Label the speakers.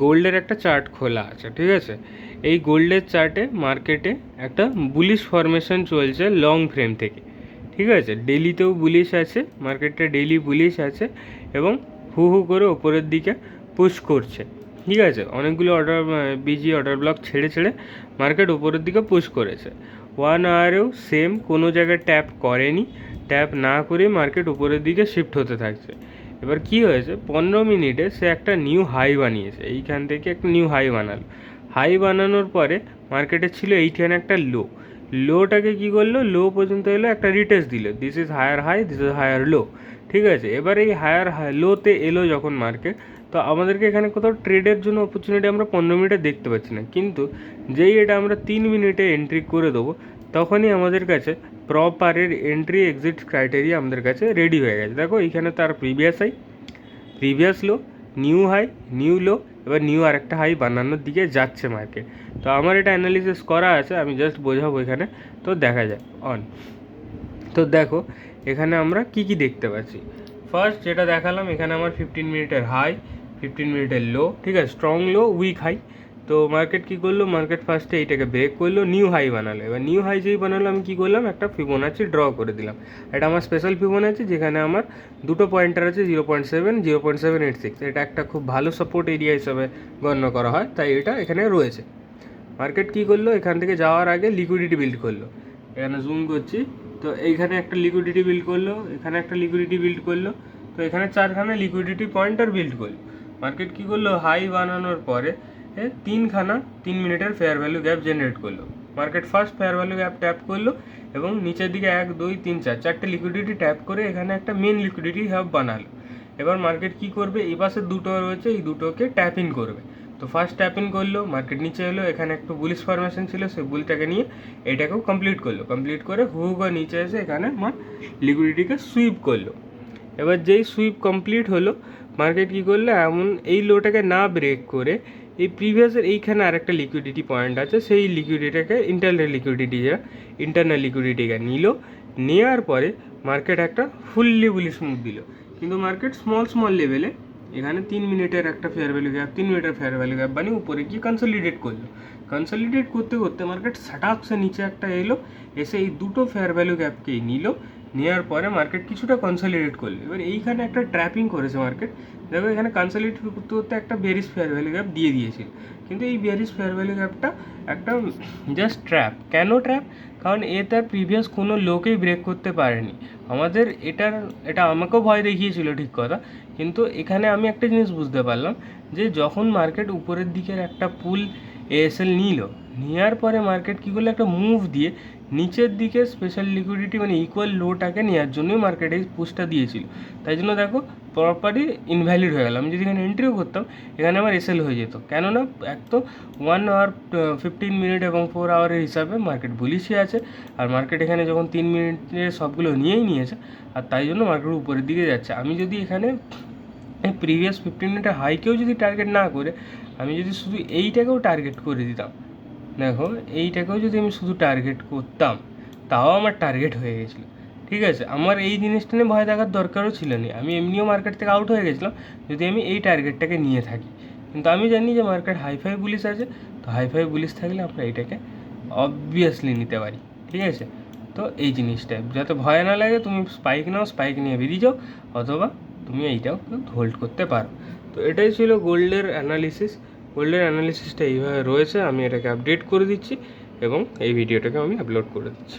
Speaker 1: গোল্ডের একটা চার্ট খোলা আছে, ঠিক আছে। এই গোল্ডের চার্টে মার্কেটে একটা বুলিশ ফরমেশন চলছে লং ফ্রেম থেকে, ঠিক আছে। ডেলিতেও বুলিশ আছে, মার্কেটটা ডেলি বুলিশ আছে এবং হু হু করে ওপরের দিকে পুশ করছে, ঠিক আছে। অনেকগুলো বিজি অর্ডার ব্লক ছেড়ে ছেড়ে মার্কেট ওপরের দিকে পুশ করেছে। 1 আওয়ারেও সেম, কোনো জায়গায় ট্যাপ করেনি, ট্যাপ না করে মার্কেট উপরের দিকে শিফট হতে থাকছে। এবার কি হয়েছে, 15 মিনিটে সে একটা নিউ হাই বানিয়েছে, এইখান থেকে একটা নিউ হাই বানালো। হাই বানানোর পরে মার্কেটে ছিল এইখানে একটা লোটাকে কি করলো, লো পর্যন্ত এলো, একটা রিটেস্ট দিল, this is higher high, this is higher low, ঠিক আছে। এবার এই হায়ার লোতে এলো যখন মার্কেট, তো আমাদেরকে এখানে কোথাও ট্রেডের জন্য অপরচুনিটি আমরা 15 মিনিটে দেখতে পাচ্ছি না, কিন্তু যেই এটা আমরা 3 মিনিটে এন্ট্রি করে দেবো তখনই আমাদের কাছে প্রপারের এন্ট্রি এক্সিট ক্রাইটেরিয়া আমাদের কাছে রেডি হয়ে গেছে। দেখো এইখানে তার প্রিভিয়াস লো, নিউ হাই, নিউ লো, এবার নিউ আরেকটা হাই বানানোর দিকে যাচ্ছে মার্কেট। তো আমার এটা অ্যানালিসিস করা আছে, আমি জাস্ট বোঝাবো এখানে, তো দেখা যায় অন। তো দেখো এখানে আমরা কি কি দেখতে পাচ্ছি। ফার্স্ট যেটা দেখালাম, এখানে আমার 15 মিনিটের হাই, 15 মিনিটের লো, ঠিক আছে, স্ট্রং লো, উইক হাই। তো মার্কেট কী করলো, মার্কেট ফার্স্টে এইটাকে ব্রেক করলো, নিউ হাই বানালো। এবার নিউ হাই যেই বানালো আমি কী করলাম, একটা ফিবোনাচি ড্র করে দিলাম। এটা আমার স্পেশাল ফিবোনাচি, যেখানে আমার দুটো পয়েন্টার আছে, 0.7, 0.786। এটা একটা খুব ভালো সাপোর্ট এরিয়া হিসাবে গণ্য করা হয়, তাই এটা এখানে রয়েছে। মার্কেট কী করলো, এখান থেকে যাওয়ার আগে লিকুইডিটি বিল্ড করলো। এখানে জুম করছি, তো এইখানে একটা লিকুইডিটি বিল্ড করলো, এখানে একটা লিকুইডিটি বিল্ড করলো, তো এখানে 4খানা লিকুইডিটি পয়েন্টার বিল্ড করলো। মার্কেট কী করলো, হাই বানানোর পরে 3 মিনিটের ফেয়ার ভ্যালু গ্যাপ জেনারেট করলো। Market first fair value gap tap করলো এবং নিচের দিকে 1 2 3 4 চারটে লিকুইডিটি ট্যাপ করে এখানে একটা মেন লিকুইডিটি হাব বানালো। এবার মার্কেট কী করবে, এই পাশে দুটো রয়েছে, এই দুটোকে ট্যাপ ইন করবে। তো ফার্স্ট ট্যাপ ইন করলো, মার্কেট নিচে এলো, এখানে একটু বুলিশ ফরমেশন ছিল, সেই বুলটাকে নিয়ে এটাকেও কমপ্লিট করলো। কমপ্লিট করে হুগো নিচে এসে এখানে আমার লিকুইডিটিকে সুইপ করলো। এবার যেই সুইপ কমপ্লিট হলো, মার্কেট কী করলো, এমন এই লোটাকে না ব্রেক করে এই প্রিভিয়াসের এইখানে আরেকটা লিকুইডিটি পয়েন্ট আছে, সেই লিকুইডিটিকে ইন্টারনাল লিকুইডিটিকে নিল। নেওয়ার পরে মার্কেট একটা ফুললি বুলিশ মুভ দিল, কিন্তু মার্কেট স্মল লেভেলে এখানে 3 মিনিটের একটা ফেয়ার ভ্যালু গ্যাপ, 3 মিনিটের ফেয়ার ভ্যালু গ্যাপ বানিয়ে উপরে গিয়ে কনসলিডেট করলো। কনসলিডেট করতে করতে মার্কেট সাটাকসে নিচে একটা এলো, এসে এই দুটো ফেয়ার ভ্যালু গ্যাপকেই নিল। নেওয়ার পরে মার্কেট কিছুটা কনসলিডেট করলো। এবার এইখানে একটা ট্র্যাপিং করেছে মার্কেট, দেখো এখানে কনসলিডেট করতে করতে একটা বেরিশ ফেয়ার ভ্যালু গ্যাপ দিয়ে দিয়েছিল, কিন্তু এই বেরিশ ফেয়ার ভ্যালু গ্যাপটা একটা জাস্ট ট্র্যাপ। কেন ট্র্যাপ? কারণ এ তার প্রিভিয়াস কোনো লোকেই ব্রেক করতে পারেনি। এটা আমাকেও ভয় দেখিয়েছিল, ঠিক কথা, কিন্তু এখানে আমি একটা জিনিস বুঝতে পারলাম যে যখন মার্কেট উপরের দিকের একটা পুল এএসএল নেওয়ার পরে মার্কেট কী করলো, একটা মুভ দিয়ে নিচের দিকে স্পেশাল লিকুইডিটি মানে ইকুয়াল লোটাকে নেওয়ার জন্যই মার্কেট এই পুশটা দিয়েছিল। তাই জন্য দেখো প্রপারলি ইনভ্যালিড হয়ে গেল। আমি যদি এখানে এন্ট্রিও করতাম, এখানে আমার এসএল হয়ে যেত, কেননা এক তো 1 আওয়ার 15 মিনিট এবং 4 আওয়ারের হিসাবে মার্কেট বুলিশই আছে, আর মার্কেট এখানে যখন 3 মিনিটে সবগুলো নিয়েছে, আর তাই জন্য মার্কেট উপরের দিকে যাচ্ছে। আমি যদি এখানে প্রিভিয়াস 15 মিনিটের হাইকেও যদি টার্গেট না করে আমি যদি শুধু এইটাকেও টার্গেট করে দিতাম, দেখো এইটাকেও যদি আমি শুধু টার্গেট করতাম, তাও আমার টার্গেট হয়ে গেছিলো, ঠিক আছে। আমার এই জিনিসটা নিয়ে ভয় দেখার দরকারও ছিল না, আমি এমনিও মার্কেট থেকে আউট হয়ে গেছিলাম যদি আমি এই টার্গেটটাকে নিয়ে থাকি। কিন্তু আমি জানি যে মার্কেট হাইফাই বুলিশ আছে, তো হাইফাই বুলিশ থাকলে আমরা এইটাকে অবভিয়াসলি নিতে পারি, ঠিক আছে। তো এই জিনিসটা যাতে ভয় না লাগে, তুমি স্পাইক নাও, স্পাইক নিয়ে বেরিয়ে যাও, অথবা তুমি এইটাও হোল্ড করতে পারো। তো এটাই ছিল গোল্ডের অ্যানালিসিসটা এইভাবে রয়েছে, আমি এটাকে আপডেট করে দিচ্ছি এবং এই ভিডিওটাকে আমি আপলোড করে দিচ্ছি।